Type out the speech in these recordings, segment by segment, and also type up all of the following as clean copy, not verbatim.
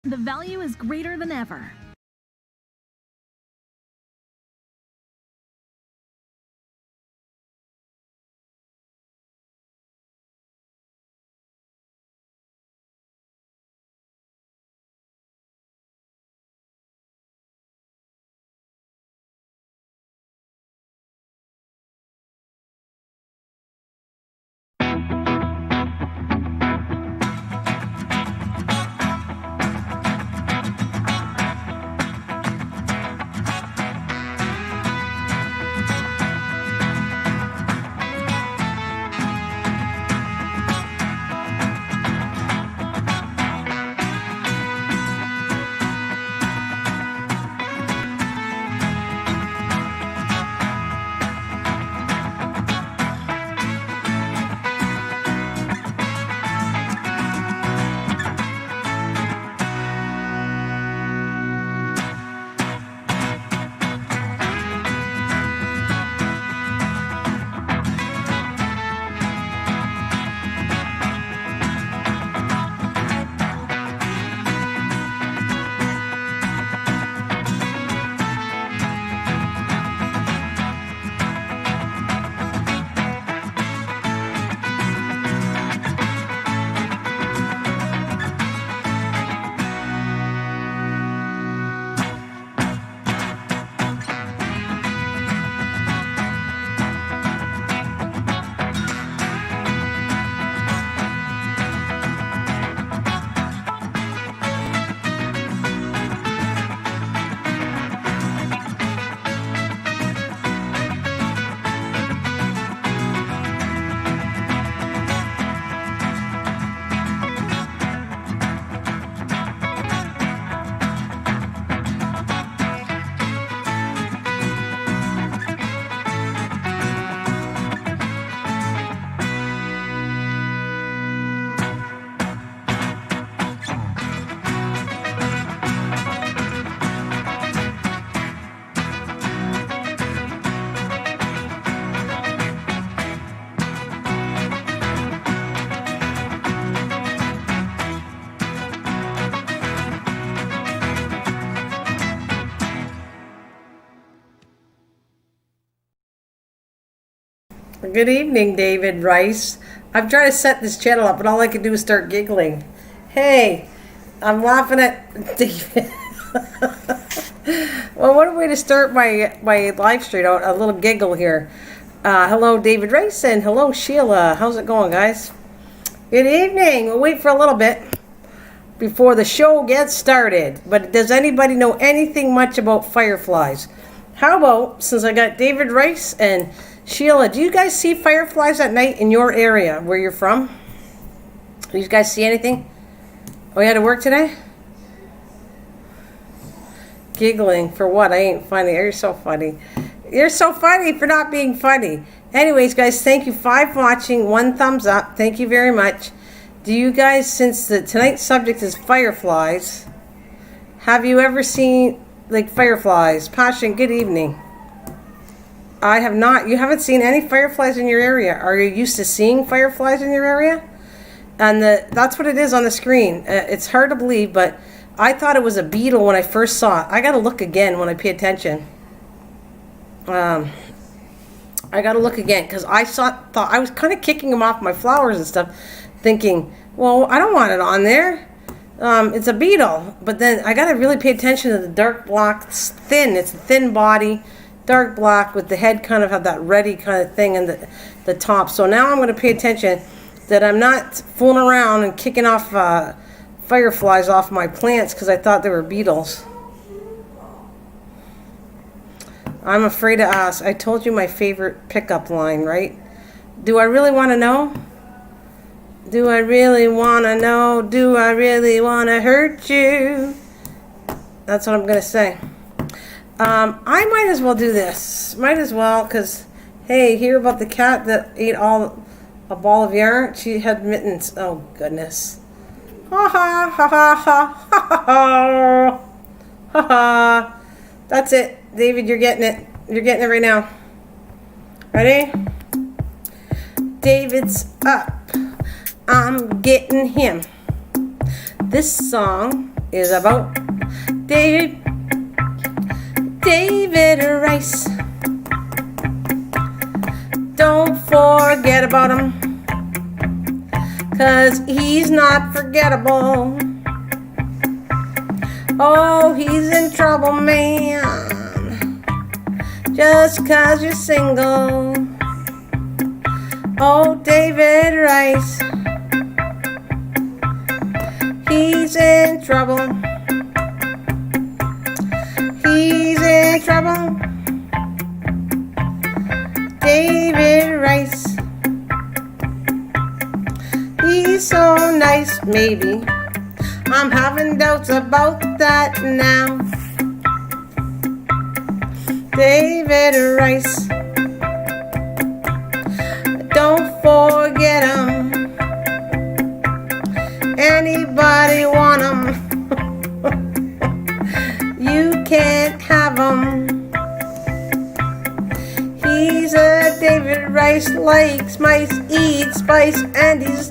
the value is greater than ever. Good evening, David Rice. I'm trying to set this channel up, and all I can do is start giggling. Hey, I'm laughing at David. Well, what a way to start my live stream. A little giggle here. Hello, David Rice, and hello, Sheila. How's it going, guys? Good evening. We'll wait for a little bit before the show gets started. But does anybody know anything much about fireflies? How about, since I got David Rice and Sheila, do you guys see fireflies at night in your area where you're from? Do you guys see anything? Oh, you had to work today? Giggling for what? I ain't funny. You're so funny. You're so funny for not being funny. Anyways, guys, thank you. 5 watching, 1 thumbs up. Thank you very much. Do you guys, since tonight's subject is fireflies, have you ever seen like fireflies? Passion, good evening. I have not. You haven't seen any fireflies in your area. Are you used to seeing fireflies in your area? And that's what it is on the screen. It's hard to believe, but I thought it was a beetle when I first saw it. I got to look again when I pay attention. I got to look again because I thought I was kind of kicking them off my flowers and stuff, thinking, well, I don't want it on there. It's a beetle. But then I got to really pay attention to the dark black. It's thin. It's a thin body. Dark black with the head kind of have that reddy kind of thing and the top. So now I'm going to pay attention that I'm not fooling around and kicking off fireflies off my plants because I thought they were beetles. I'm afraid to ask. I told you my favorite pickup line, right? Do I really want to know? Do I really want to know? Do I really want to hurt you? That's what I'm going to say. I might as well do this. Might as well, because, hey, hear about the cat that ate a ball of yarn? She had mittens. Oh, goodness. Ha ha ha ha ha ha ha ha ha. That's it. David, you're getting it. You're getting it right now. Ready? David's up. I'm getting him. This song is about David Rice. Don't forget about him, 'cause he's not forgettable. Oh, he's in trouble, man, just 'cause you're single. Oh, David Rice, he's in trouble. He's in trouble. David Rice, he's so nice, maybe. I'm having doubts about that now. David Rice, don't forget him. Anybody want him? You can't have him. He's a David Rice, likes mice, eats spice, and he's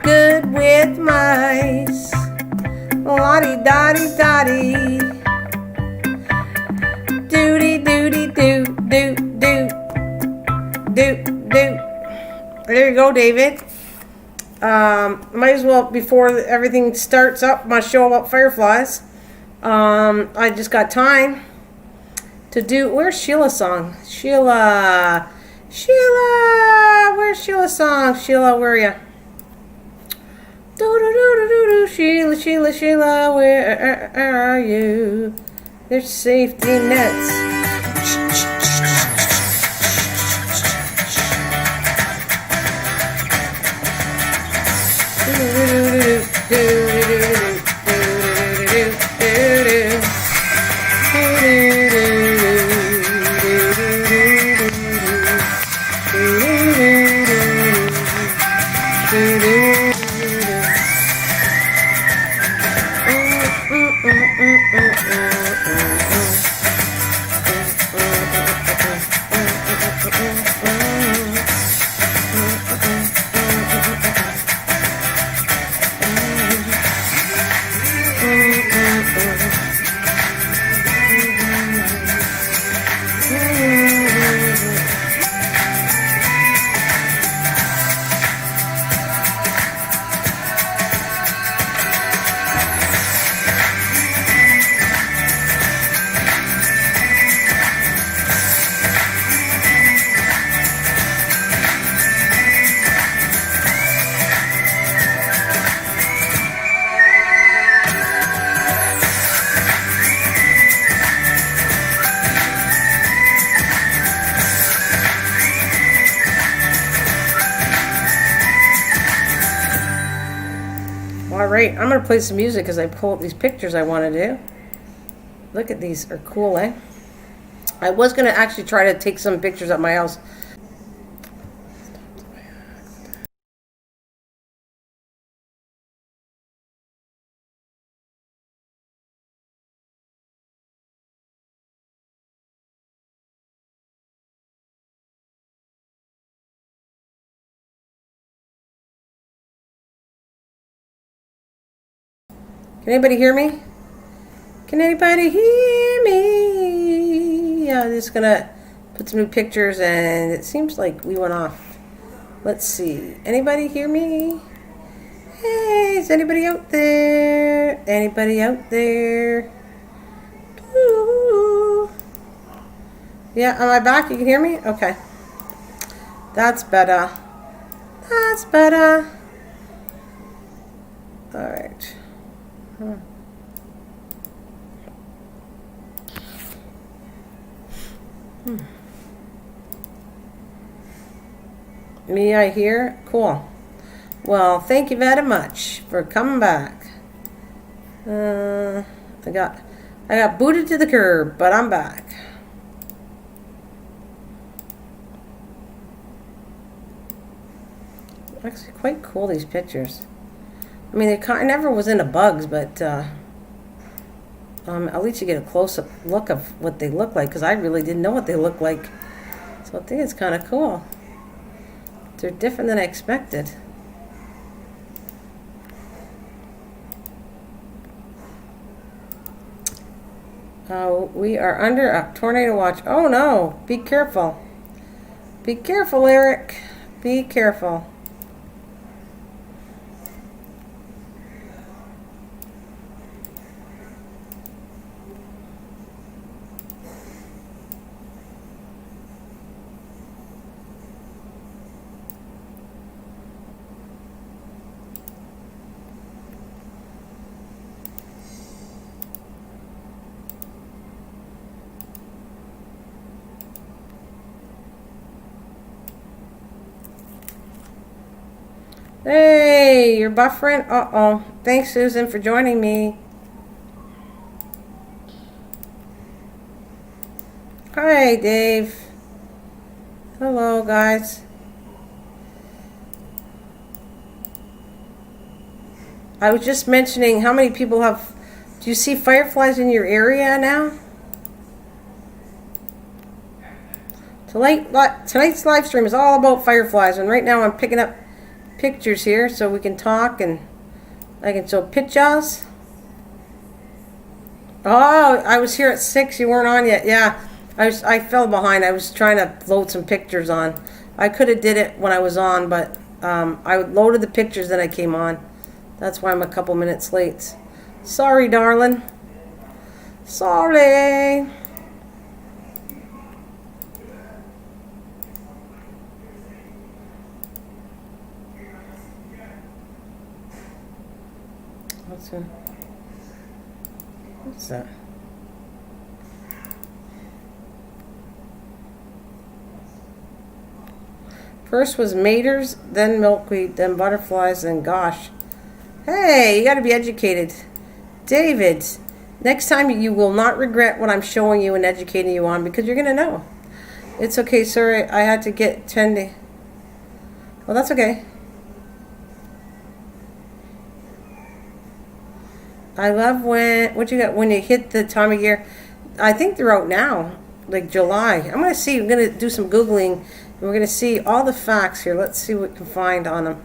good with mice. Lottie dottie dottie. Doody doody doo doo doo doo doo. There you go, David. Might as well, before everything starts up, my show about fireflies. I just got time to do. Where's Sheila's song? Sheila, where's Sheila's song? Sheila, where are you? Do do do do do do. Sheila, where are you? There's safety nets. Alright, I'm going to play some music as I pull up these pictures I want to do. Look at these, are cool, eh? I was going to actually try to take some pictures at my house. Can anybody hear me? Can anybody hear me? Yeah, I'm just gonna put some new pictures, and it seems like we went off. Let's see. Anybody hear me? Hey, is anybody out there? Anybody out there? Ooh. Yeah, am I back? You can hear me? Okay. That's better. That's better. Alright. Me, I hear? Cool. Well, thank you very much for coming back. I got booted to the curb, but I'm back. Actually, quite cool, these pictures. I mean, I never was into bugs, but at least you get a close-up look of what they look like, because I really didn't know what they look like. So I think it's kind of cool. They're different than I expected. We are under a tornado watch. Oh no, be careful. Be careful, Eric. Be careful. Hey, you're buffering? Uh-oh. Thanks, Susan, for joining me. Hi, Dave. Hello, guys. I was just mentioning how many people have... Do you see fireflies in your area now? Tonight's live stream is all about fireflies, and right now I'm picking up pictures here so we can talk and I can show pictures. Oh, I was here at 6. You weren't on yet. Yeah, I fell behind. I was trying to load some pictures on. I could have did it when I was on, but I loaded the pictures, then I came on. That's why I'm a couple minutes late. Sorry, darling. Sorry. What's that? First was maters, then milkweed, then butterflies, then gosh. Hey, you got to be educated. David, next time you will not regret what I'm showing you and educating you on, because you're going to know. It's okay, sorry, I had to get 10 to... Well, that's okay. I love what you got when you hit the time of year. I think they're out now, like July. I'm going to see, I'm going to do some Googling, and we're going to see all the facts here. Let's see what we can find on them.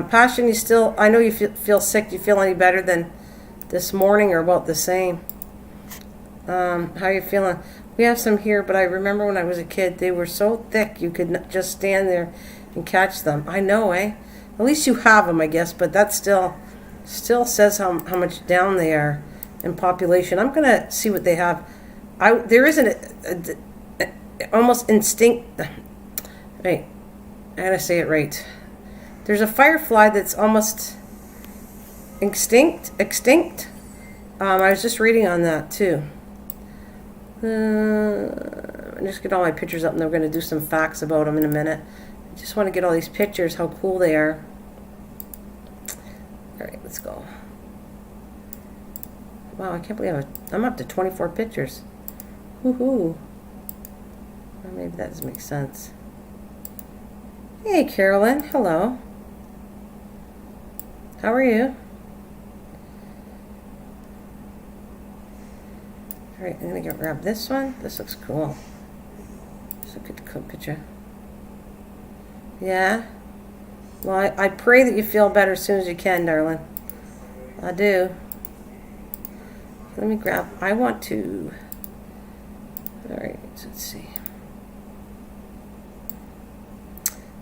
Passion, you still, I know you feel sick. Do you feel any better than this morning or about the same? How are you feeling? We have some here, but I remember when I was a kid, they were so thick you could just stand there and catch them. I know, eh? At least you have them, I guess, but that's still says how much down they are in population. I'm going to see what they have. There isn't almost instinct. Wait, I got to say it right. There's a firefly that's almost extinct. I was just reading on that too. I'm just get all my pictures up, and then we're going to do some facts about them in a minute. I just want to get all these pictures, how cool they are. All right, let's go. Wow, I can't believe I'm up to 24 pictures. Woohoo. Or maybe that doesn't make sense. Hey, Carolyn. Hello. How are you? All right, I'm going to grab this one. This looks cool. It's a good cool picture. Yeah? Well, I pray that you feel better as soon as you can, darling. I do. Let me grab, I want to, all right, let's see.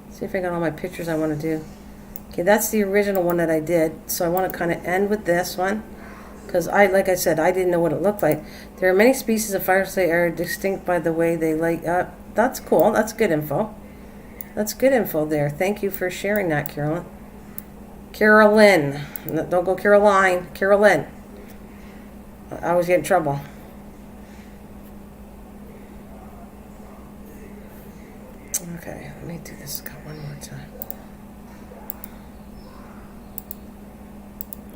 See if I got all my pictures I want to do. Okay, that's the original one that I did. So I want to kind of end with this one. Because like I said, I didn't know what it looked like. There are many species of fireflies that are distinct by the way they light up. That's cool. That's good info. That's good info there. Thank you for sharing that, Carolyn. Carolyn. Don't go Caroline. Carolyn. I always get in trouble. Okay, let me do this one more time.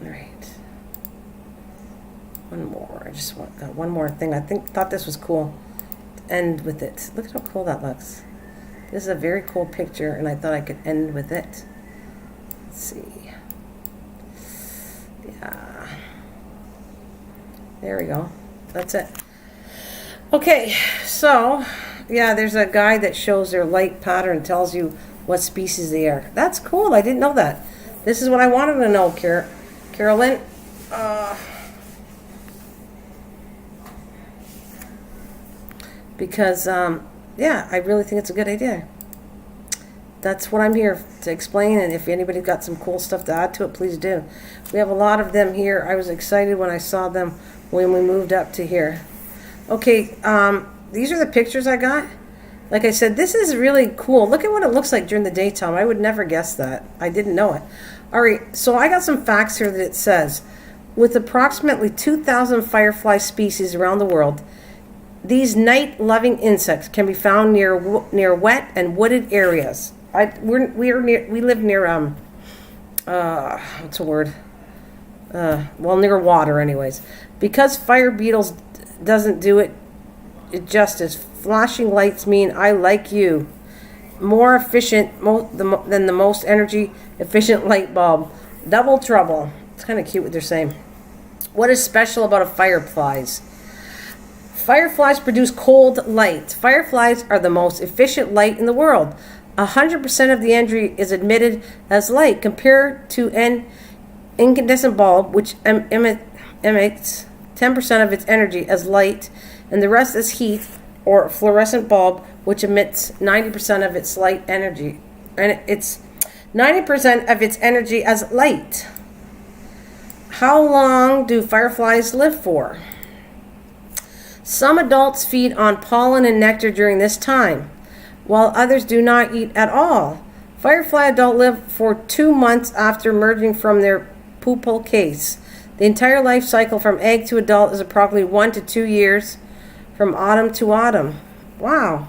All right. One more. I just got one more thing. Thought this was cool. End with it. Look at how cool that looks. This is a very cool picture, and I thought I could end with it. Let's see. Yeah. There we go. That's it. Okay, so, yeah, there's a guide that shows their light pattern, tells you what species they are. That's cool. I didn't know that. This is what I wanted to know, Carolyn. because, yeah, I really think it's a good idea. That's what I'm here to explain, and if anybody's got some cool stuff to add to it, please do. We have a lot of them here. I was excited when I saw them when we moved up to here. Okay, these are the pictures I got. Like I said, this is really cool. Look at what it looks like during the daytime. I would never guess that. I didn't know it. All right, so I got some facts here that it says. With approximately 2,000 firefly species around the world, these night-loving insects can be found near wet and wooded areas. We live near what's the word? Well, near water, anyways. Because fire beetles doesn't do it justice. Flashing lights mean I like you. More efficient than the most energy efficient light bulb. Double trouble. It's kind of cute what they're saying. What is special about fireflies? Fireflies produce cold light. Fireflies are the most efficient light in the world. 100% of the energy is emitted as light compared to an incandescent bulb, which emits 10% of its energy as light, and the rest as heat, or a fluorescent bulb, which emits 90% of its light energy. And it's 90% of its energy as light. How long do fireflies live for? Some adults feed on pollen and nectar during this time, while others do not eat at all. Firefly adults live for 2 months after emerging from their pupal case. The entire life cycle from egg to adult is approximately 1 to 2 years, from autumn to autumn. Wow.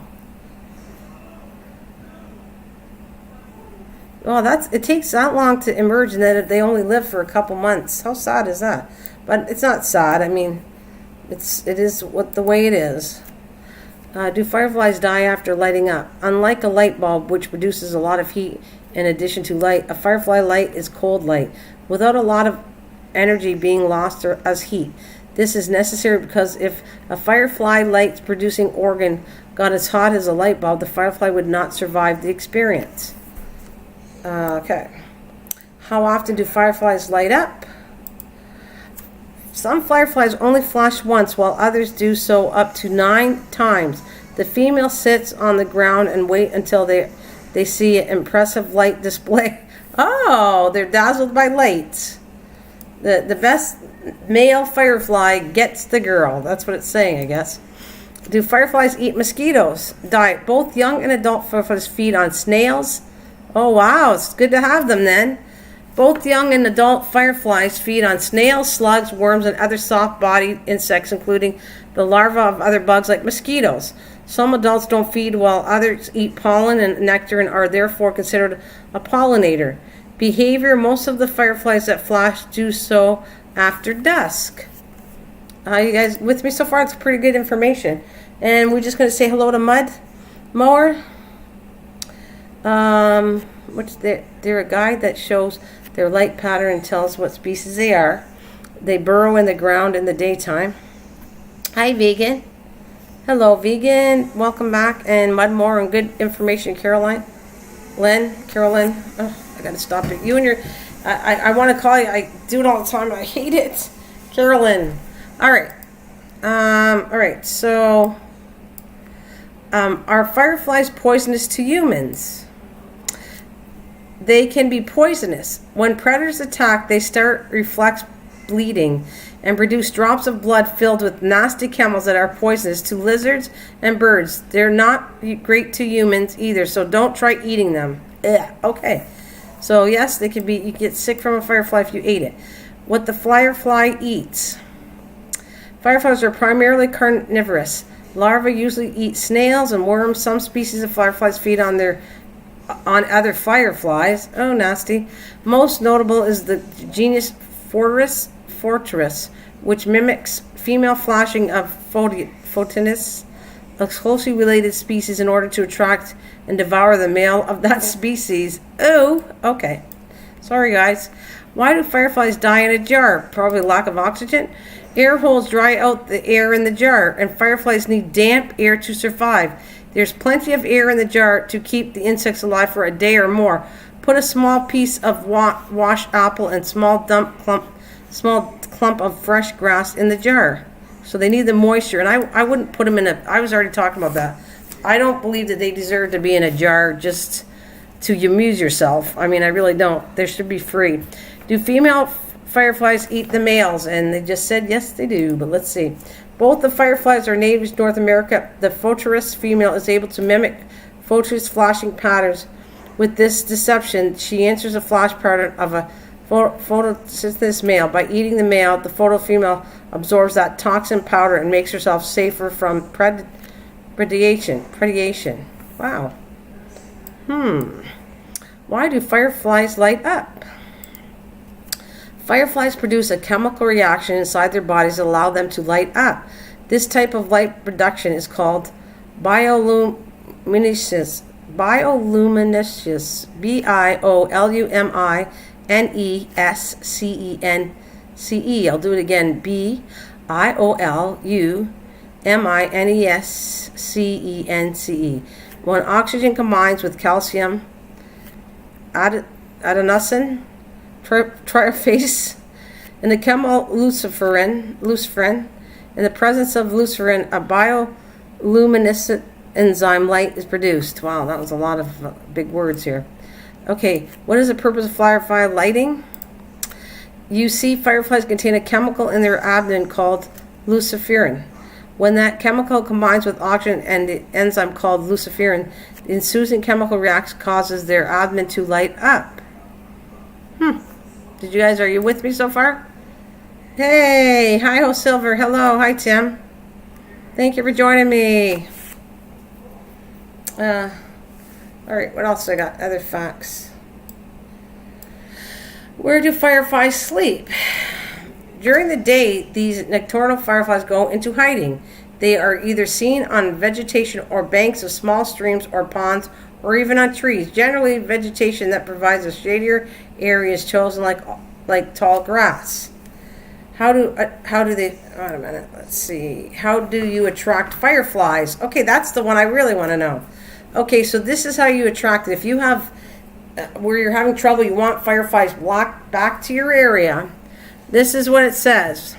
Well, it takes that long to emerge, and that they only live for a couple months. How sad is that? But it's not sad. I mean, it is the way it is. Do fireflies die after lighting up? Unlike a light bulb, which produces a lot of heat in addition to light, a firefly light is cold light, without a lot of energy being lost as heat. This is necessary because if a firefly light's producing organ got as hot as a light bulb, the firefly would not survive the experience. Okay. How often do fireflies light up? Some fireflies only flash once, while others do so up to 9 times. The female sits on the ground and wait until they see an impressive light display. Oh, they're dazzled by lights. The best male firefly gets the girl. That's what it's saying, I guess. Do fireflies eat mosquitoes? Diet. Both young and adult fireflies feed on snails. Oh, wow. It's good to have them then. Both young and adult fireflies feed on snails, slugs, worms, and other soft-bodied insects, including the larvae of other bugs like mosquitoes. Some adults don't feed, while others eat pollen and nectar and are therefore considered a pollinator. Behavior: most of the fireflies that flash do so after dusk. You guys with me so far? It's pretty good information. And we're just going to say hello to Mud Mower. They're a guide that shows their light pattern and tells what species they are. They burrow in the ground in the daytime. Hi, Vegan. Hello, Vegan. Welcome back. And Mud Mower and good information, Carolyn. Oh, I got to stop it. You and your... I want to call you. I do it all the time. I hate it. Carolyn. All right. All right. So, are fireflies poisonous to humans? They can be poisonous. When predators attack, they start reflex bleeding and produce drops of blood filled with nasty chemicals that are poisonous to lizards and birds. They're not great to humans either, so don't try eating them. Ugh. Okay. So yes, they can be. You get sick from a firefly if you ate it. What the firefly eats. Fireflies are primarily carnivorous. Larvae usually eat snails and worms. Some species of fireflies feed on other fireflies. Oh, nasty. Most notable is the genus Fortress, which mimics female flashing of Photinus, a closely related species, in order to attract and devour the male of that species. Oh, okay. Sorry, guys. Why do fireflies die in a jar? Probably lack of oxygen. Air holes dry out the air in the jar, and fireflies need damp air to survive. There's plenty of air in the jar to keep the insects alive for a day or more. Put a small piece of washed apple and small clump of fresh grass in the jar. So they need the moisture. And I wouldn't put them in a, I was already talking about that. I don't believe that they deserve to be in a jar just to amuse yourself. I mean, I really don't. They should be free. Do female fireflies eat the males? And they just said yes, they do. But let's see. Both the fireflies are native to North America. The photorist female is able to mimic photorist flashing patterns. With this deception, she answers a flash pattern of a photosynthesis male. By eating the male, the photo female absorbs that toxin powder and makes herself safer from predation. Wow. Why do fireflies light up? Fireflies produce a chemical reaction inside their bodies that allow them to light up. This type of light production is called bioluminescence. Bioluminescence. Bioluminescence. I'll do it again. Bioluminescence. When oxygen combines with calcium adenosine triphase and the chemical luciferin, in the presence of luciferin, a bioluminescent enzyme light is produced. Wow, that was a lot of big words here. Okay, what is the purpose of firefly lighting? You see, fireflies contain a chemical in their abdomen called luciferin. When that chemical combines with oxygen and the enzyme called luciferin, the ensuing chemical reaction causes their abdomen to light up. Are you with me so far? Hey, hi, Ho Silver. Hello, hi, Tim. Thank you for joining me. All right, what else I got? Other facts. Where do fireflies sleep? During the day, these nocturnal fireflies go into hiding. They are either seen on vegetation or banks of small streams or ponds, or even on trees. Generally, vegetation that provides a shadier area is chosen, like tall grass. How do they? Wait a minute. Let's see. How do you attract fireflies? Okay, that's the one I really want to know. Okay, so this is how you attract it. If you have where you're having trouble, you want fireflies back to your area. This is what it says.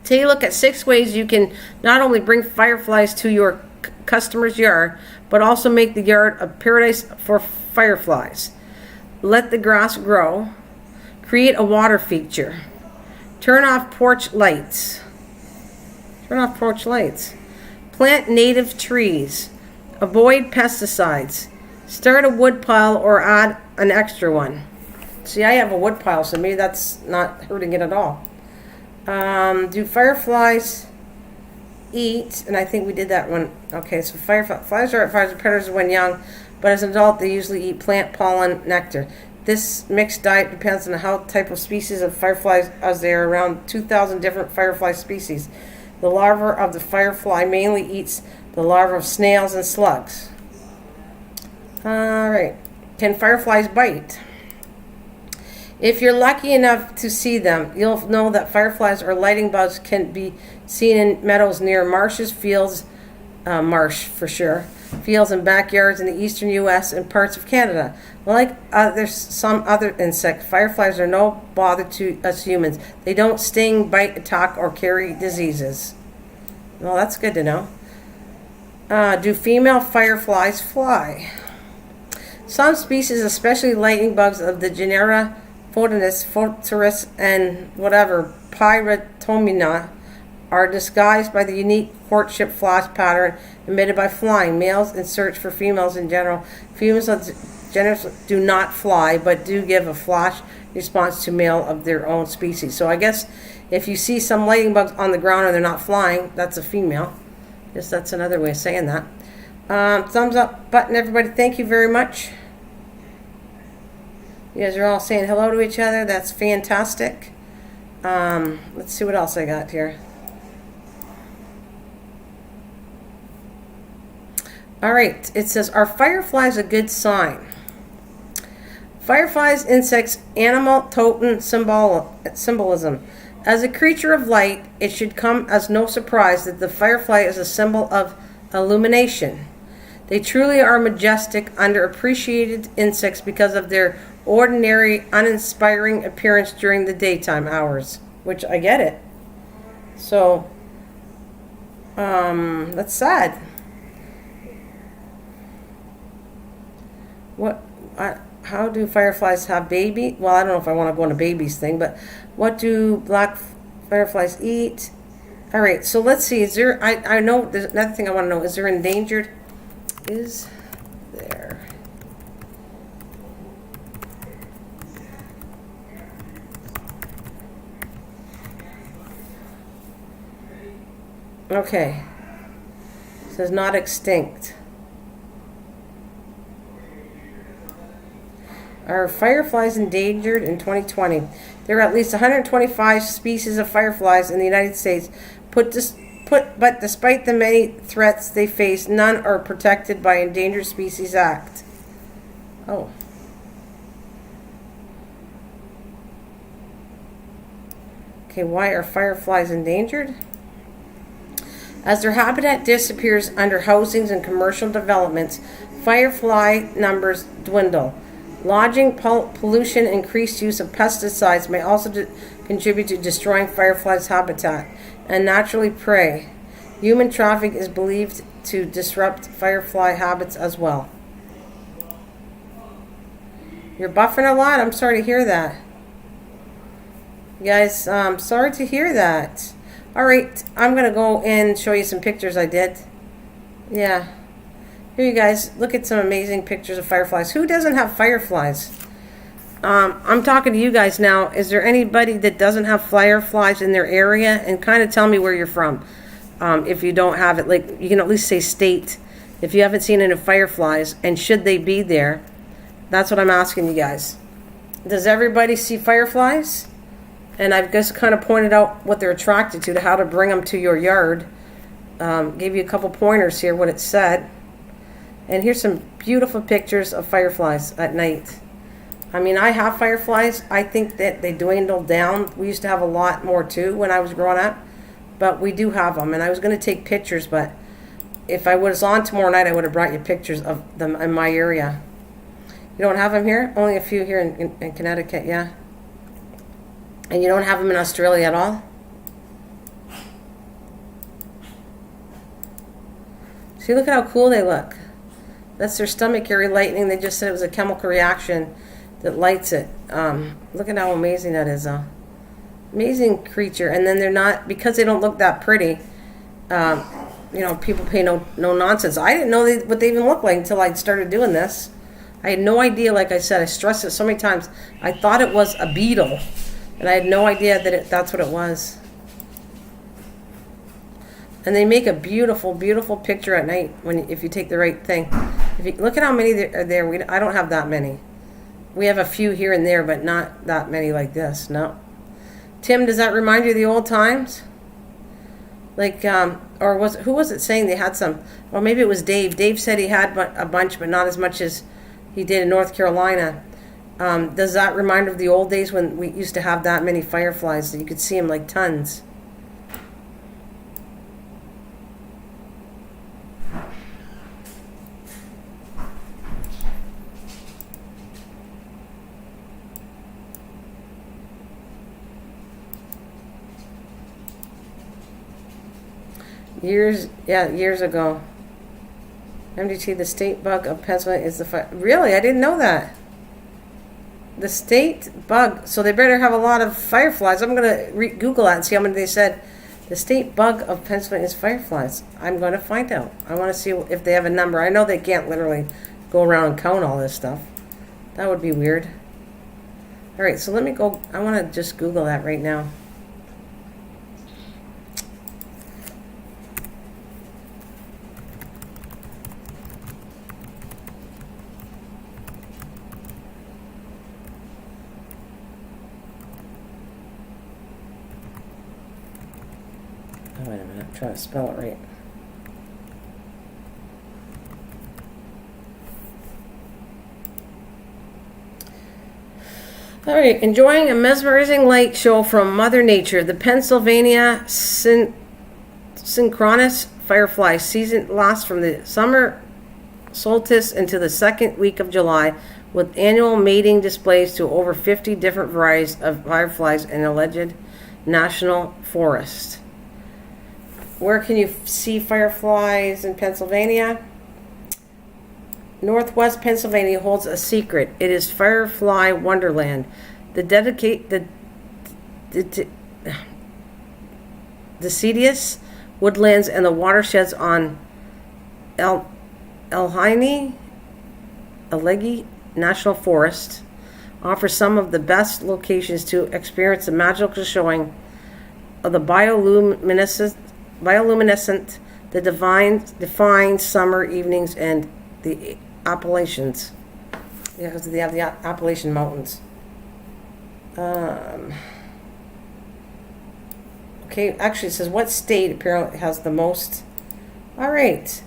Take a look at 6 ways you can not only bring fireflies to your customer's yard, but also make the yard a paradise for fireflies. Let the grass grow. Create a water feature. Turn off porch lights. Plant native trees. Avoid pesticides. Start a wood pile or add an extra one. See, I have a wood pile, so maybe that's not hurting it at all. Do fireflies eat? And I think we did that one. Okay, so fireflies are predators when young, but as an adult, they usually eat plant pollen, nectar. This mixed diet depends on how type of species of fireflies, as there are around 2,000 different firefly species. The larva of the firefly mainly eats the larvae of snails and slugs. All right. Can fireflies bite? If you're lucky enough to see them, you'll know that fireflies or lightning bugs can be seen in meadows near marshes, fields, marsh for sure, fields and backyards in the eastern U.S. and parts of Canada. Like some other insects, fireflies are no bother to us humans. They don't sting, bite, attack, or carry diseases. Well, that's good to know. Do female fireflies fly? Some species, especially lightning bugs of the genera Photornis, and Pyrotomina, are disguised by the unique courtship flash pattern emitted by flying. Males in search for females in general. Females generally do not fly, but do give a flash response to male of their own species. So I guess if you see some lightning bugs on the ground and they're not flying, that's a female. I guess that's another way of saying that. Thumbs up button, everybody. Thank you very much. You guys are all saying hello to each other. That's fantastic. Let's see what else I got here. All right. It says, are fireflies a good sign? Fireflies, insects, animal totem symbolism. As a creature of light, it should come as no surprise that the firefly is a symbol of illumination. They truly are majestic, underappreciated insects because of their ordinary, uninspiring appearance during the daytime hours, which I get it. So, That's sad. How do fireflies have baby? Well, I don't know if I want to go on a babies thing, but what do black fireflies eat? All right, so let's see. Is there? I know there's another thing I want to know. Is there endangered? Is there? Okay. It says not extinct. Are fireflies endangered in 2020? There are at least 125 species of fireflies in the United States. But despite the many threats they face, none are protected by Endangered Species Act. Oh. Okay, why are fireflies endangered? As their habitat disappears under housings and commercial developments, firefly numbers dwindle. Lodging pollution and increased use of pesticides may also contribute to destroying fireflies' habitat and naturally prey. Human traffic is believed to disrupt firefly habits as well. You're buffing a lot? I'm sorry to hear that. You guys, sorry to hear that. Alright, I'm going to go and show you some pictures I did. Yeah. Here you guys, look at some amazing pictures of fireflies. Who doesn't have fireflies? I'm talking to you guys now. Is there anybody that doesn't have fireflies in their area? And kind of tell me where you're from. If you don't have it, like you can at least say state. If you haven't seen any fireflies, and should they be there? That's what I'm asking you guys. Does everybody see fireflies? And I've just kind of pointed out what they're attracted to how to bring them to your yard. Gave you a couple pointers here, what it said. And here's some beautiful pictures of fireflies at night. I mean, I have fireflies. I think that they dwindled down. We used to have a lot more too when I was growing up. But we do have them. And I was going to take pictures, but if I was on tomorrow night, I would have brought you pictures of them in my area. You don't have them here? Only a few here in Connecticut, yeah. And you don't have them in Australia at all? See, look at how cool they look. That's their stomach area lightning. They just said it was a chemical reaction that lights it. Look at how amazing that is, though. Amazing creature. And then they're not, because they don't look that pretty, people pay no nonsense. I didn't know what they even look like until I started doing this. I had no idea, like I said, I stressed it so many times. I thought it was a beetle. And I had no idea that that's what it was. And they make a beautiful, beautiful picture at night if you take the right thing. Look at how many are there. I don't have that many. We have a few here and there, but not that many like this. No. Tim, does that remind you of the old times? Like, who was it saying they had some? Or maybe it was Dave. Dave said he had a bunch, but not as much as he did in North Carolina. Does that remind you of the old days when we used to have that many fireflies that you could see them like tons? Years ago. MDT, the state bug of Pennsylvania, is the fire. Really? I didn't know that. The state bug. So they better have a lot of fireflies. I'm going to Google that and see how many they said. The state bug of Pennsylvania is fireflies. I'm going to find out. I want to see if they have a number. I know they can't literally go around and count all this stuff. That would be weird. All right, so let me go. I want to just Google that right now. Oh, wait a minute. I'm trying to spell it right. All right. Enjoying a mesmerizing light show from Mother Nature. The Pennsylvania synchronous firefly season lasts from the summer solstice into the second week of July, with annual mating displays to over 50 different varieties of fireflies in alleged national forest. Where can you see fireflies in Pennsylvania? Northwest Pennsylvania holds a secret. It is Firefly Wonderland. The deciduous woodlands and the watersheds on Allegheny National Forest offer some of the best locations to experience the magical showing of the bioluminescent, the divine summer evenings and the Appalachians. Yeah, because they have the Appalachian Mountains. Okay, actually it says what state apparently has the most. All right,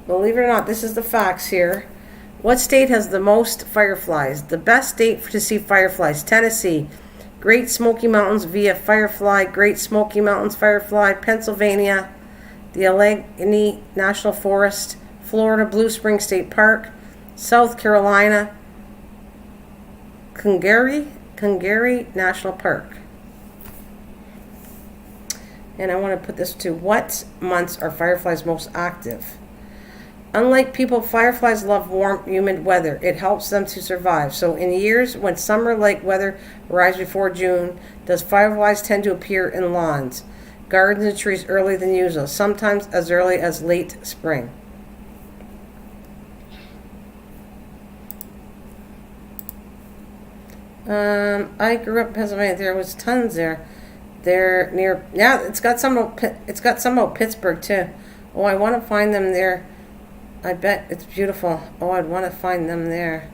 believe it or not, this is the facts here. What state has the most fireflies? The best state to see fireflies: Tennessee, Great Smoky Mountains via Firefly, Great Smoky Mountains Firefly, Pennsylvania, the Allegheny National Forest, Florida, Blue Spring State Park, South Carolina, Congaree National Park. And I want to put this to what months are fireflies most active? Unlike people, fireflies love warm, humid weather. It helps them to survive. So in years when summer-like weather arrives before June, does fireflies tend to appear in lawns, gardens, and trees earlier than usual, sometimes as early as late spring. I grew up in Pennsylvania. There was tons there. They're near. Yeah, it's got some about Pittsburgh too. Oh, I want to find them there. I bet it's beautiful. Oh, I'd want to find them there.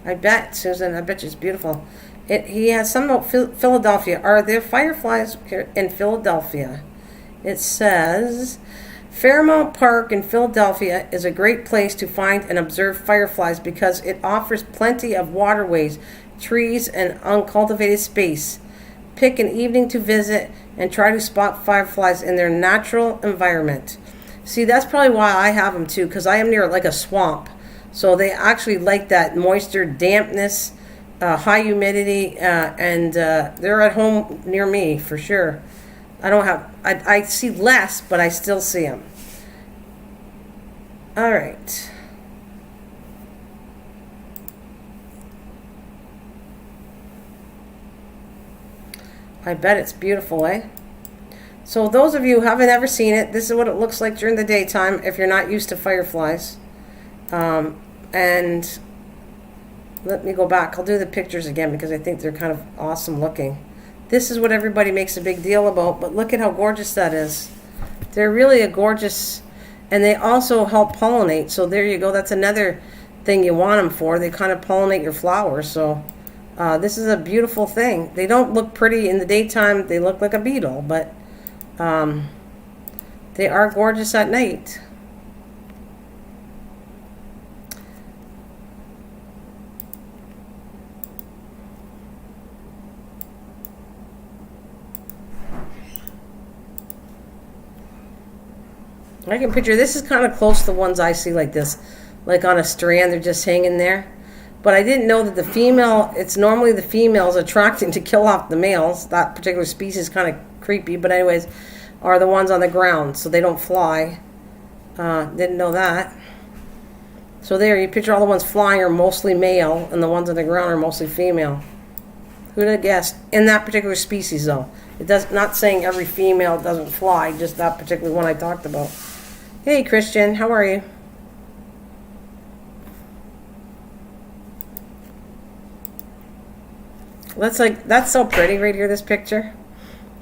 I bet, Susan. I bet you it's beautiful. He has some about Philadelphia. Are there fireflies in Philadelphia? It says Fairmount Park in Philadelphia is a great place to find and observe fireflies because it offers plenty of waterways, trees, and uncultivated space. Pick an evening to visit and try to spot fireflies in their natural environment. See, that's probably why I have them too, because I am near like a swamp. So they actually like that moisture, dampness, high humidity, and they're at home near me for sure. I see less, but I still see them. All right. I bet it's beautiful, eh? So those of you who haven't ever seen it, this is what it looks like during the daytime if you're not used to fireflies. And let me go back. I'll do the pictures again because I think they're kind of awesome looking. This is what everybody makes a big deal about, but look at how gorgeous that is. They're really a gorgeous, and they also help pollinate. So there you go. That's another thing you want them for. They kind of pollinate your flowers. So this is a beautiful thing. They don't look pretty in the daytime. They look like a beetle, but they are gorgeous at night. I can picture this is kind of close to the ones I see like this, like on a strand, they're just hanging there. But I didn't know that the female, it's normally the females attracting to kill off the males. That particular species is kind of creepy, but anyways, are the ones on the ground, so they don't fly. Didn't know that. So there, you picture all the ones flying are mostly male, and the ones on the ground are mostly female. Who'd have guessed? In that particular species, though. It does not saying every female doesn't fly, just that particular one I talked about. Hey, Christian, how are you? That's so pretty right here, this picture.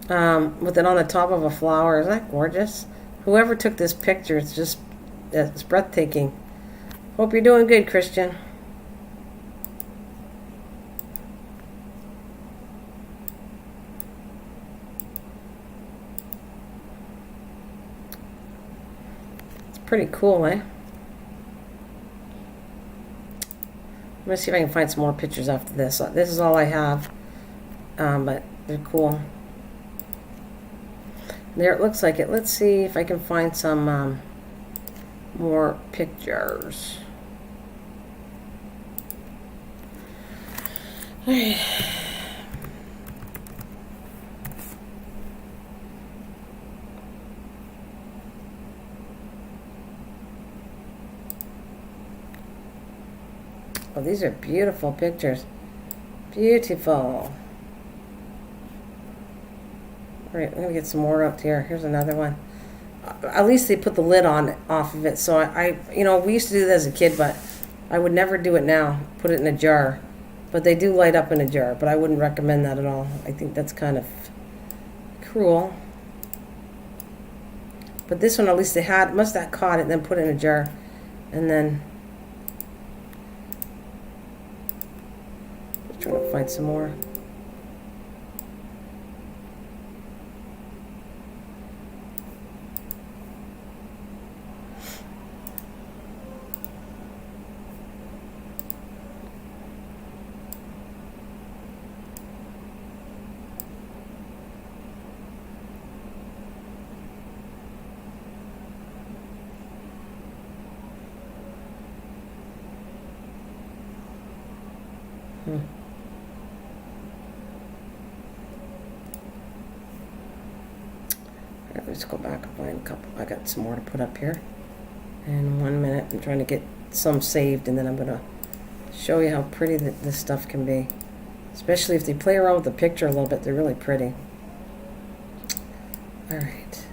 With it on the top of a flower. Isn't that gorgeous? Whoever took this picture, it's breathtaking. Hope you're doing good, Christian. It's pretty cool, eh? I'm going to see if I can find some more pictures after this. This is all I have. But they're cool. There, it looks like it. Let's see if I can find some more pictures. All right. Oh, these are beautiful pictures. Beautiful. All right, I'm going to get some more out here. Here's another one. At least they put the lid on off of it. So we used to do that as a kid, but I would never do it now. Put it in a jar. But they do light up in a jar, but I wouldn't recommend that at all. I think that's kind of cruel. But this one, at least they must have caught it and then put it in a jar. And then, just trying to find some more. Alright, let's go back and find a couple. I got some more to put up here. In 1 minute, I'm trying to get some saved, and then I'm going to show you how pretty this stuff can be. Especially if they play around with the picture a little bit, they're really pretty. Alright.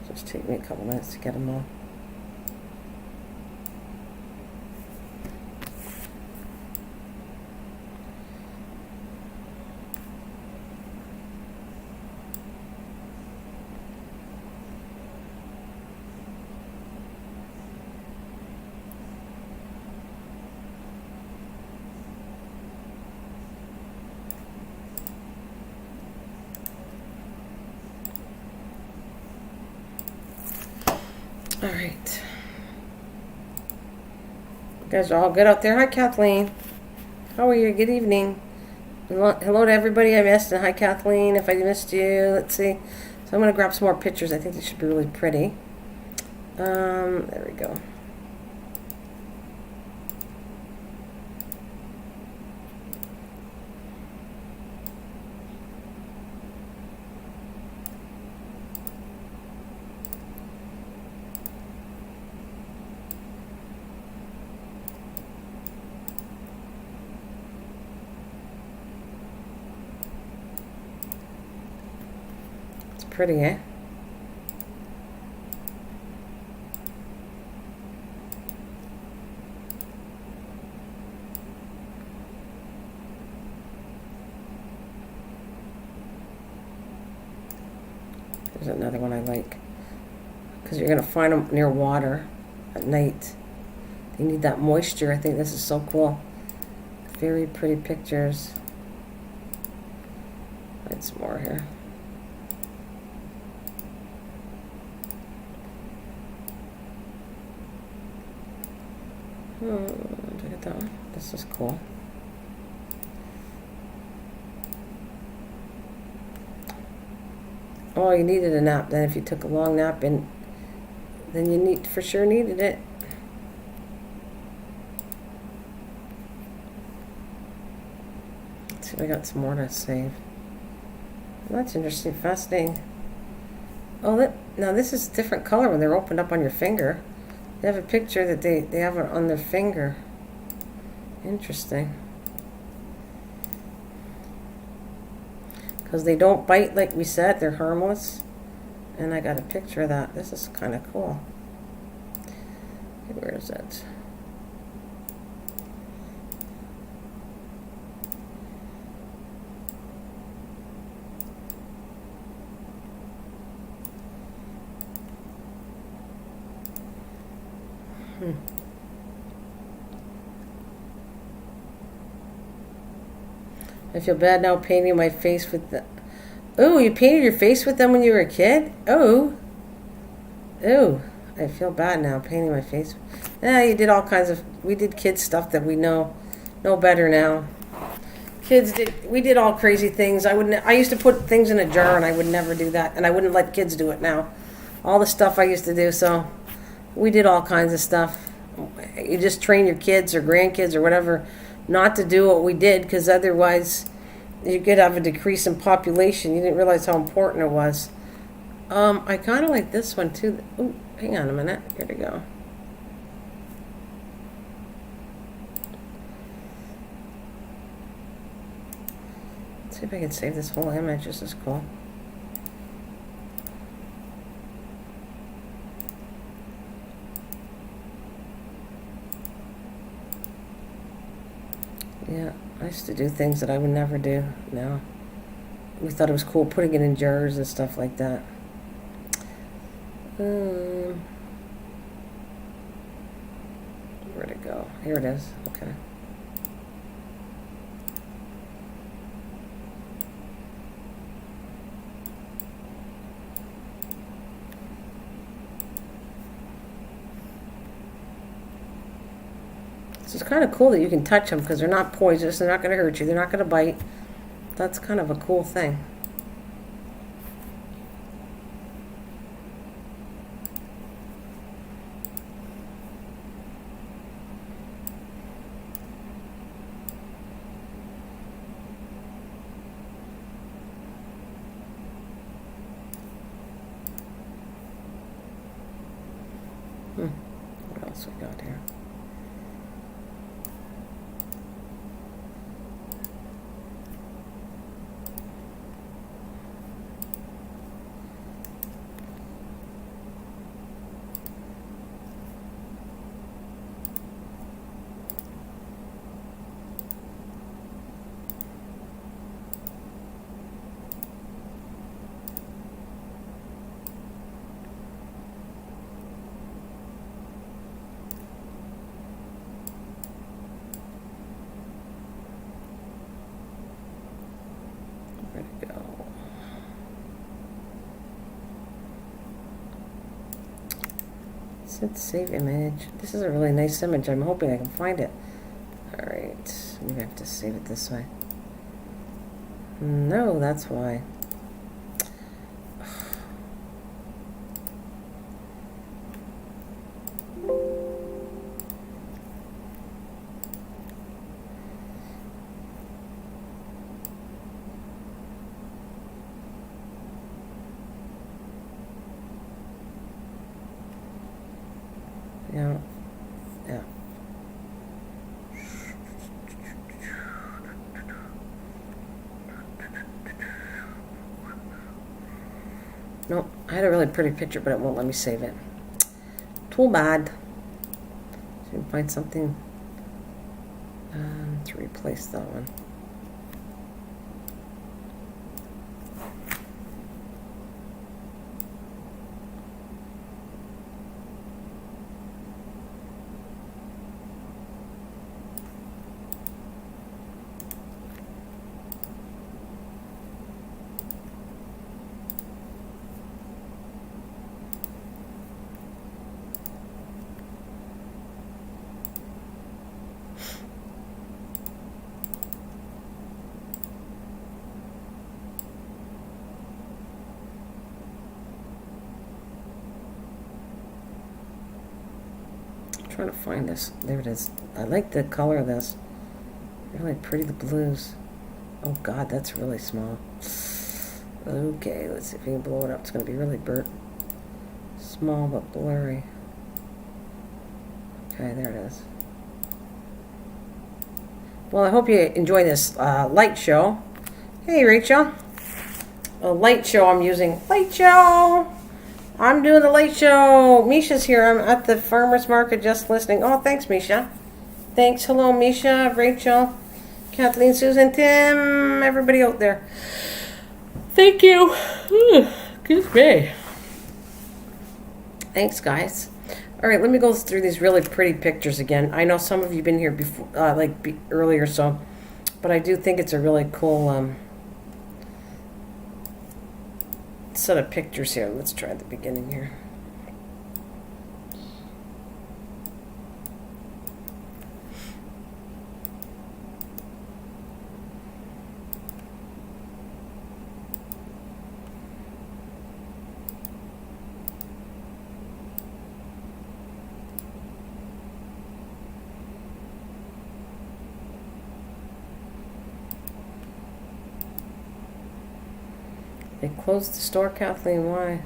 Just take me a couple minutes to get them all. All right. You guys are all good out there. Hi, Kathleen. How are you? Good evening. Hello to everybody I missed. And hi, Kathleen, if I missed you. Let's see. So I'm going to grab some more pictures. I think they should be really pretty. There we go. Pretty, eh? There's another one I like. Because you're going to find them near water at night. They need that moisture. I think this is so cool. Very pretty pictures. Find some more here. Look at that one. This is cool. Oh, you needed a nap. Then if you took a long nap, then you for sure needed it. Let's see if I got some more to save. Well, that's interesting, fascinating. Oh, now this is a different color when they're opened up on your finger. They have a picture that they have it on their finger. Interesting. Because they don't bite, like we said. They're harmless. And I got a picture of that. This is kind of cool. Okay, where is it? I feel bad now painting my face with the... Oh, you painted your face with them when you were a kid? Oh. Oh. I feel bad now painting my face. Yeah, you did all kinds of... We did kid stuff that we know better now. We did all crazy things. I used to put things in a jar, and I would never do that. And I wouldn't let kids do it now. All the stuff I used to do, so... We did all kinds of stuff. you just train your kids or grandkids or whatever not to do what we did, because otherwise you could have a decrease in population. You didn't realize how important it was. I kind of like this one too. Oh, hang on a minute. Here we go. Let's see if I can save this whole image. This is cool. Yeah, I used to do things that I would never do now. We thought it was cool putting it in jars and stuff like that. Where'd it go? Here it is. Okay. It's kind of cool that you can touch them because they're not poisonous. They're not going to hurt you. They're not going to bite. That's kind of a cool thing. What else we got here? Let's save image. This is a really nice image. I'm hoping I can find it. Alright. Maybe I have to save it this way. No, that's why. Yeah. Yeah. Nope. I had a really pretty picture, but it won't let me save it. Too bad. So you can find something to replace that one. Trying to find this. There it is. I like the color of this. Really pretty, the blues. Oh God, that's really small. Okay, let's see if we can blow it up. It's going to be really small but blurry. Okay, there it is. Well, I hope you enjoy this light show. Hey, Rachel. A light show I'm using. Light show! I'm doing the late show. Misha's here. I'm at the farmer's market just listening. Oh, thanks, Misha. Thanks. Hello, Misha, Rachel, Kathleen, Susan, Tim, everybody out there. Thank you. Excuse me. Thanks, guys. All right, let me go through these really pretty pictures again. I know some of you have been here before, earlier, so, but I do think it's a really cool set of pictures here. Let's try the beginning here. They closed the store, Kathleen. Why?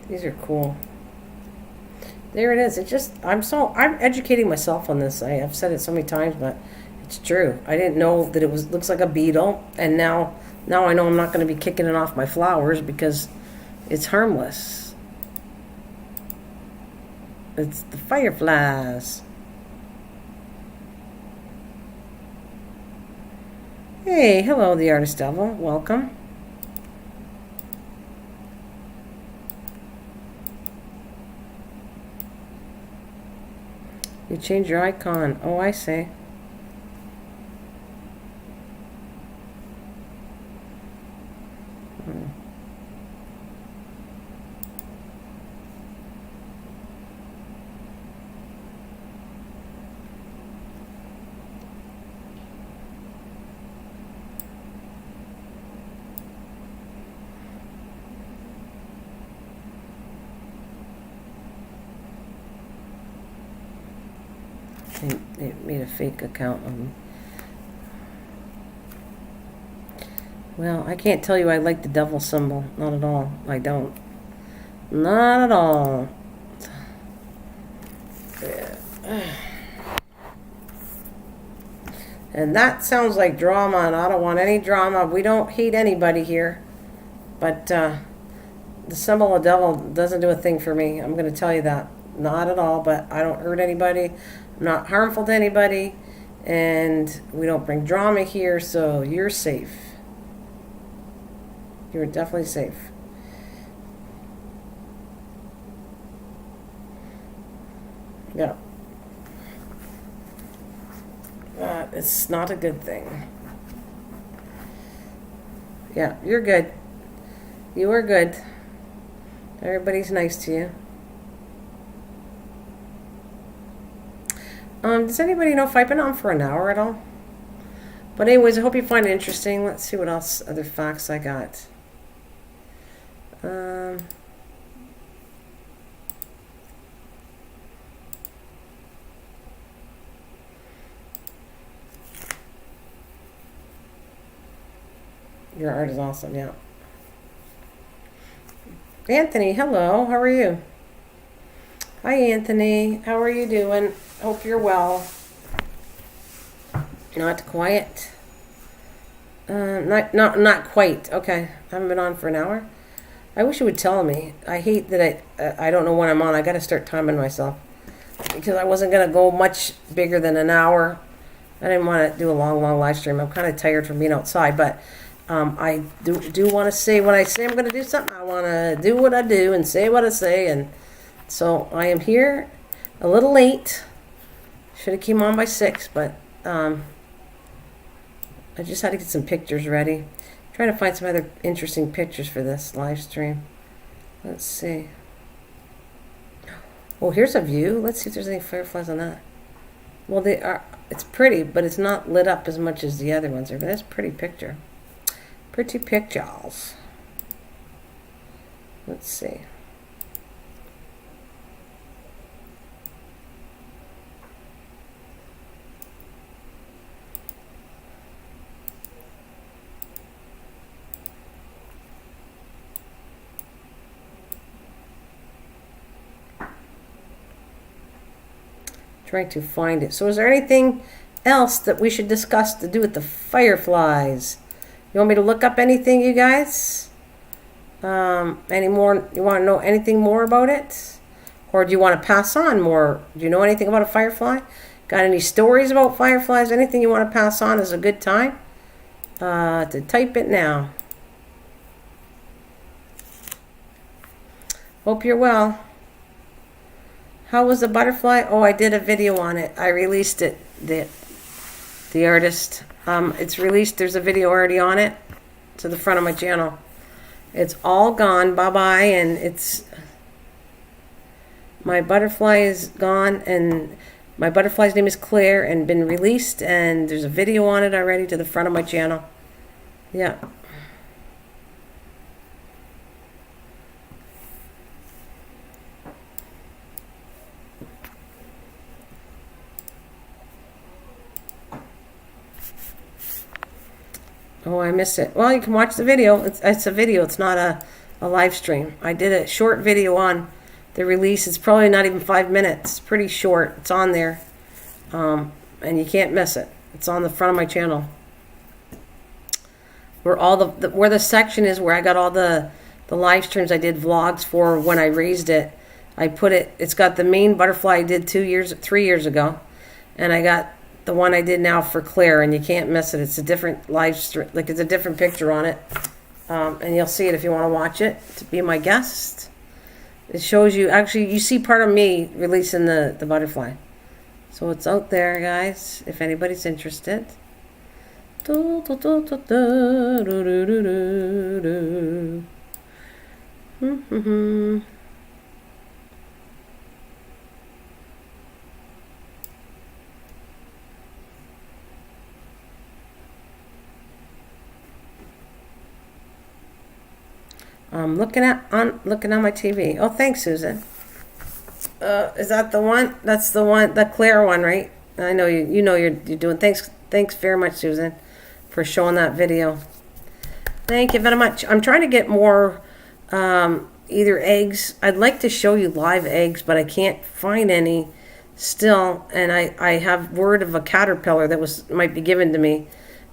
These are cool. There it is. I'm educating myself on this. I've said it so many times, but it's true. I didn't know that it looks like a beetle, and now I know I'm not going to be kicking it off my flowers because it's harmless. It's the fireflies. Hey, hello, the Artist Devil. Welcome. You change your icon. Oh, I see. They made a fake account of me. Well, I can't tell you I like the devil symbol. Not at all. I don't. Not at all. And that sounds like drama, and I don't want any drama. We don't hate anybody here. But the symbol of devil doesn't do a thing for me. I'm going to tell you that. Not at all, but I don't hurt anybody. I'm not harmful to anybody. And we don't bring drama here, so you're safe. You're definitely safe. Yeah. It's not a good thing. Yeah, you're good. You are good. Everybody's nice to you. Does anybody know if I've been on for an hour at all? But anyways, I hope you find it interesting. Let's see what else, other facts I got. Your art is awesome, yeah. Anthony, hello. How are you? Hi, Anthony. How are you doing? Hope you're well. Not quiet. Not quite. Okay, I haven't been on for an hour. I wish you would tell me. I hate that I don't know when I'm on. I got to start timing myself because I wasn't gonna go much bigger than an hour. I didn't want to do a long live stream. I'm kind of tired from being outside, but I do want to say when I say I'm going to do something, I want to do what I do and say what I say, and so I am here a little late. Should have came on by 6, but I just had to get some pictures ready. I'm trying to find some other interesting pictures for this live stream. Let's see. Oh, here's a view. Let's see if there's any fireflies on that. Well, they are. It's pretty, but it's not lit up as much as the other ones are. But that's a pretty picture. Pretty pictures. Let's see. Trying to find it. So is there anything else that we should discuss to do with the fireflies? You want me to look up anything, you guys? Any more? You want to know anything more about it? Or do you want to pass on more? Do you know anything about a firefly? Got any stories about fireflies? Anything you want to pass on is a good time to type it now. Hope you're well. How was the butterfly? Oh, I did a video on it. I released it. The artist. It's released. There's a video already on it to the front of my channel. It's all gone. Bye-bye. And My butterfly is gone, and my butterfly's name is Claire, and been released, and there's a video on it already to the front of my channel. Yeah. Oh, I missed it. Well, you can watch the video. It's a video. It's not a live stream. I did a short video on the release. It's probably not even 5 minutes. It's pretty short. It's on there. And you can't miss it. It's on the front of my channel. Where all where the section is where I got all the live streams I did vlogs for when I raised it. I put it, it's got the main butterfly I did 3 years ago. And I got the one I did now for Claire, and you can't miss it. It's a different live stream, like it's a different picture on it. And you'll see it if you want to watch it, to be my guest. It shows you, actually, you see part of me releasing the butterfly. So it's out there, guys, if anybody's interested. I'm looking on my TV. Oh, thanks, Susan. Is that the one? That's the one, the Claire one, right? I know you know you're doing. Thanks very much, Susan, for showing that video. Thank you very much. I'm trying to get more either eggs. I'd like to show you live eggs, but I can't find any still. And I have word of a caterpillar that might be given to me,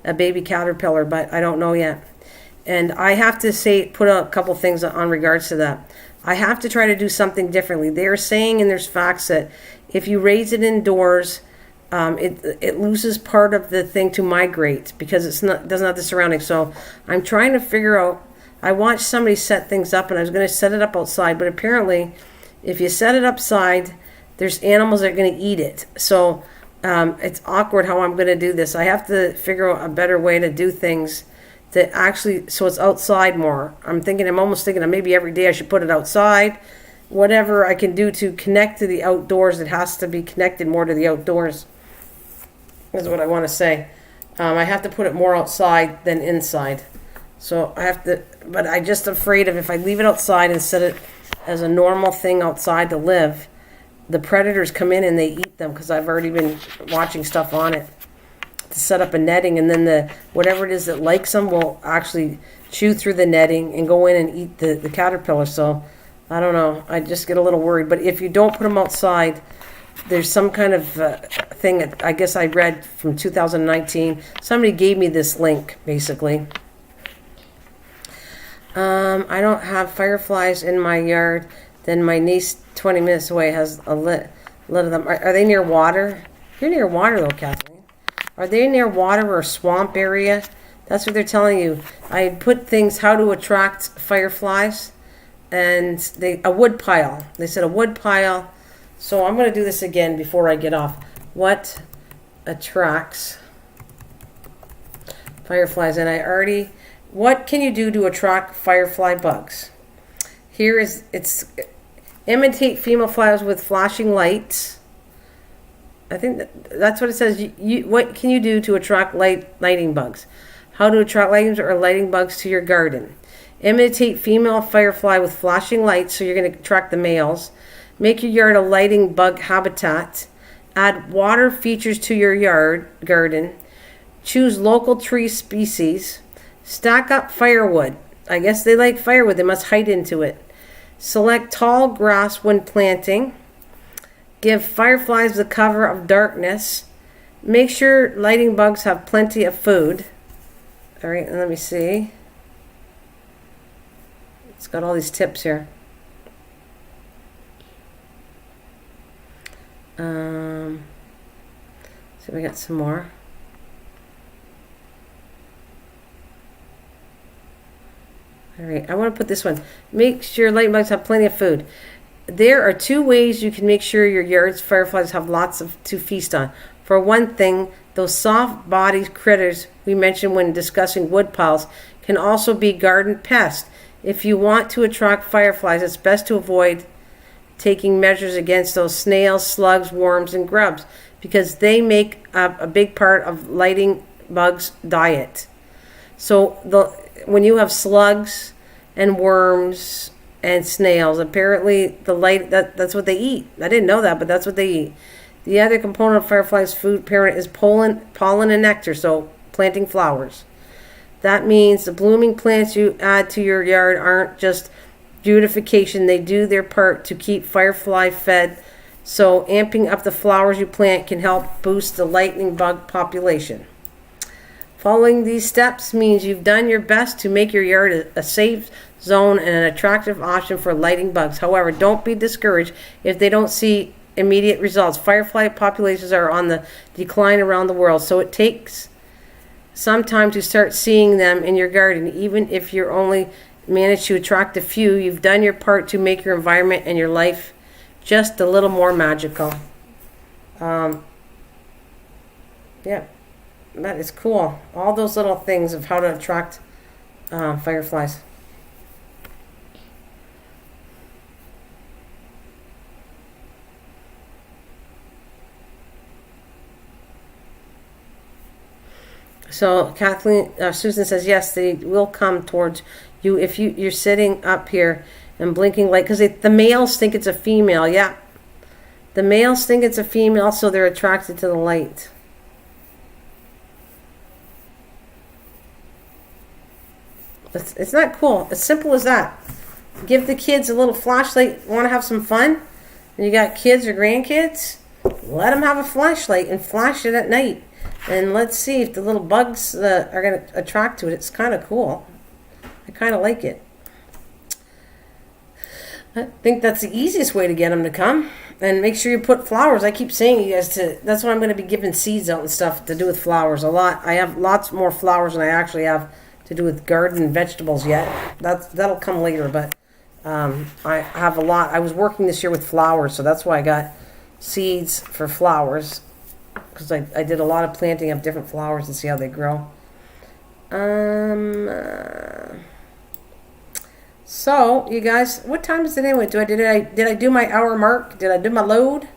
a baby caterpillar, but I don't know yet. And I have to put a couple things on regards to that. I have to try to do something differently. They're saying, and there's facts, that if you raise it indoors, it loses part of the thing to migrate because it doesn't have the surroundings. So I'm trying to figure out. I watched somebody set things up, and I was going to set it up outside, but apparently, if you set it upside, there's animals that are going to eat it. So it's awkward how I'm going to do this. I have to figure out a better way to do things. That actually, so it's outside more. I'm almost thinking that maybe every day I should put it outside. Whatever I can do to connect to the outdoors, it has to be connected more to the outdoors, is what I want to say. I have to put it more outside than inside. So I have to, but I'm just afraid of if I leave it outside and set it as a normal thing outside to live, the predators come in and they eat them because I've already been watching stuff on it. To set up a netting, and then whatever it is that likes them will actually chew through the netting and go in and eat the caterpillar. So I don't know. I just get a little worried. But if you don't put them outside, there's some kind of thing that I guess I read from 2019. Somebody gave me this link, basically. I don't have fireflies in my yard. Then my niece 20 minutes away has a lot of them. Are they near water? You're near water, though, Kathleen. Are they near water or swamp area? That's what they're telling you. I put things, how to attract fireflies, and a wood pile. They said a wood pile. So I'm going to do this again before I get off. What attracts fireflies? And what can you do to attract firefly bugs? It's imitate female flowers with flashing lights. I think that's what it says. What can you do to attract lighting bugs? How to attract lighting bugs to your garden. Imitate female firefly with flashing lights, so you're going to attract the males. Make your yard a lighting bug habitat. Add water features to your garden. Choose local tree species. Stack up firewood. I guess they like firewood. They must hide into it. Select tall grass when planting. Give fireflies the cover of darkness. Make sure lighting bugs have plenty of food. All right, and let me see. It's got all these tips here. So we got some more. All right, I want to put this one. Make sure lighting bugs have plenty of food. There are 2 ways you can make sure your yard's fireflies have lots to feast on. For one thing, those soft-bodied critters we mentioned when discussing wood piles can also be garden pests. If you want to attract fireflies, it's best to avoid taking measures against those snails, slugs, worms, and grubs, because they make a big part of lighting bugs' diet. So when you have slugs and worms and snails, apparently that's what they eat. I didn't know that, but that's what they eat. The other component of fireflies' food parent is pollen and nectar, so planting flowers. That means the blooming plants you add to your yard aren't just beautification. They do their part to keep firefly fed. So amping up the flowers you plant can help boost the lightning bug population. Following these steps means you've done your best to make your yard a safe zone and an attractive option for lighting bugs. However, don't be discouraged if they don't see immediate results. Firefly populations are on the decline around the world, so it takes some time to start seeing them in your garden. Even if you're only managed to attract a few, you've done your part to make your environment and your life just a little more magical. Yeah, that is cool. All those little things of how to attract fireflies. So Susan says, yes, they will come towards you if you're sitting up here and blinking light, because the males think it's a female. Yeah, the males think it's a female, so they're attracted to the light. It's not cool. As simple as that. Give the kids a little flashlight. Want to have some fun? And you got kids or grandkids? Let them have a flashlight and flash it at night. And let's see if the little bugs are going to attract to it. It's kind of cool. I kind of like it. I think that's the easiest way to get them to come. And make sure you put flowers. I keep saying you guys that's why I'm going to be giving seeds out and stuff to do with flowers a lot. I have lots more flowers than I actually have to do with garden and vegetables yet. That'll come later, but I have a lot. I was working this year with flowers, so that's why I got seeds for flowers, because I did a lot of planting of different flowers and see how they grow. So you guys, what time is it anyway? Did I do my hour mark? Did I do my load?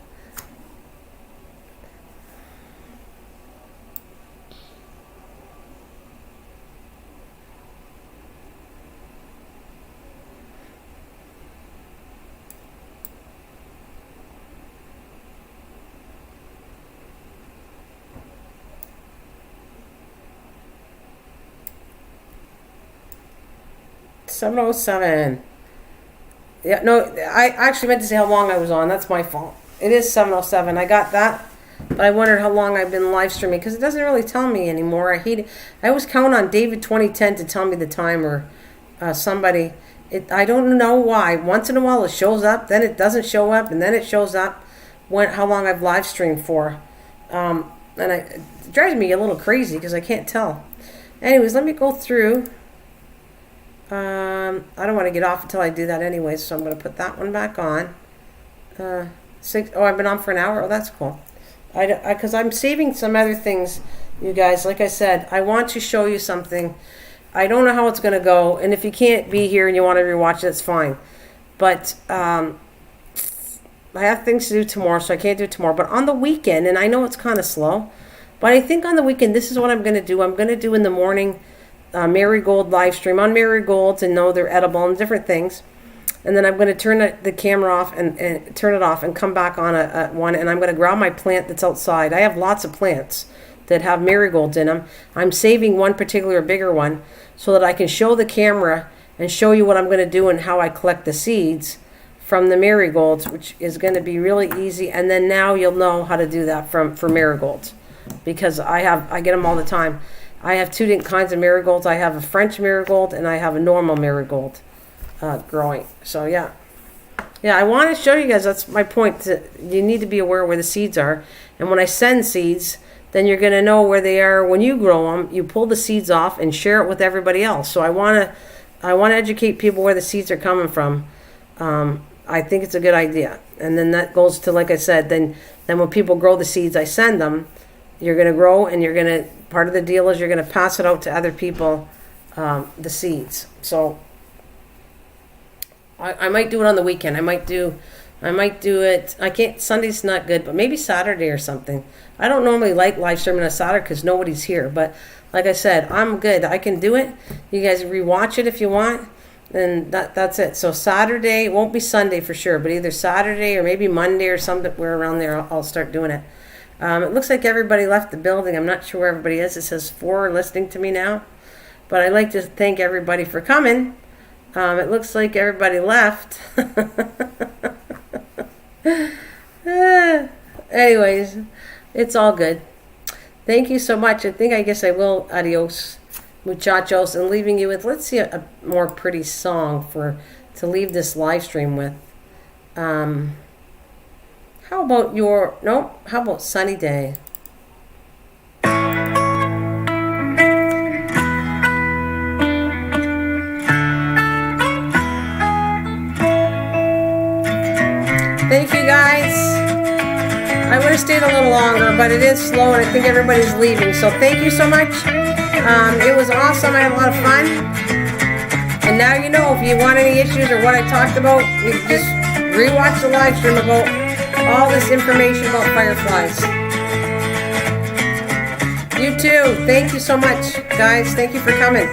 $7:07. Yeah, no, I actually meant to say how long I was on. That's my fault. It is 7:07. I got that, but I wondered how long I've been live streaming, because it doesn't really tell me anymore. I hate it. I always count on David 2010 to tell me the time, or somebody. I don't know why. Once in a while it shows up, then it doesn't show up, and then it shows up how long I've live streamed for. And it drives me a little crazy because I can't tell. Anyways, let me go through. I don't want to get off until I do that anyway, so I'm going to put that one back on. I've been on for an hour. Oh, that's cool. Because I'm saving some other things, you guys. Like I said, I want to show you something. I don't know how it's going to go, and if you can't be here and you want to rewatch it, that's fine. But I have things to do tomorrow, so I can't do it tomorrow. But on the weekend, and I know it's kind of slow, but I think on the weekend, this is what I'm going to do. I'm going to do in the morning marigold live stream on marigolds, and know they're edible and different things. And then I'm going to turn the camera off and turn it off and come back on at one, and I'm going to grab my plant that's outside. I have lots of plants that have marigolds in them. I'm saving one particular bigger one so that I can show the camera and show you what I'm going to do and how I collect the seeds from the marigolds, which is going to be really easy. And then now you'll know how to do that for marigolds, because I get them all the time. I have two different kinds of marigolds. I have a French marigold and I have a normal marigold growing. So yeah, I want to show you guys. That's my point. You need to be aware where the seeds are, and when I send seeds, then you're going to know where they are when you grow them. You pull the seeds off and share it with everybody else. So I want to educate people where the seeds are coming from. I think it's a good idea, and then that goes to, like I said, then when people grow the seeds, I send them. You're going to grow, and you're going to, part of the deal is you're going to pass it out to other people, the seeds. So I might do it on the weekend. I might do I might do it. I can't. Sunday's not good, but maybe Saturday or something. I don't normally like live streaming on Saturday because nobody's here. But like I said, I'm good. I can do it. You guys rewatch it if you want. And that's it. So Saturday, it won't be Sunday for sure, but either Saturday or maybe Monday or somewhere around there, I'll start doing it. It looks like everybody left the building. I'm not sure where everybody is. It says 4 listening to me now. But I'd like to thank everybody for coming. It looks like everybody left. Anyways, it's all good. Thank you so much. I guess I will adios, muchachos, and leaving you with, let's see a more pretty song to leave this live stream with. How about Sunny Day? Thank you guys. I would have stayed a little longer, but it is slow and I think everybody's leaving. So thank you so much. It was awesome. I had a lot of fun. And now you know, if you want any issues or what I talked about, you can just rewatch the live stream about all this information about Fireflies. You too. Thank you so much, guys. Thank you for coming.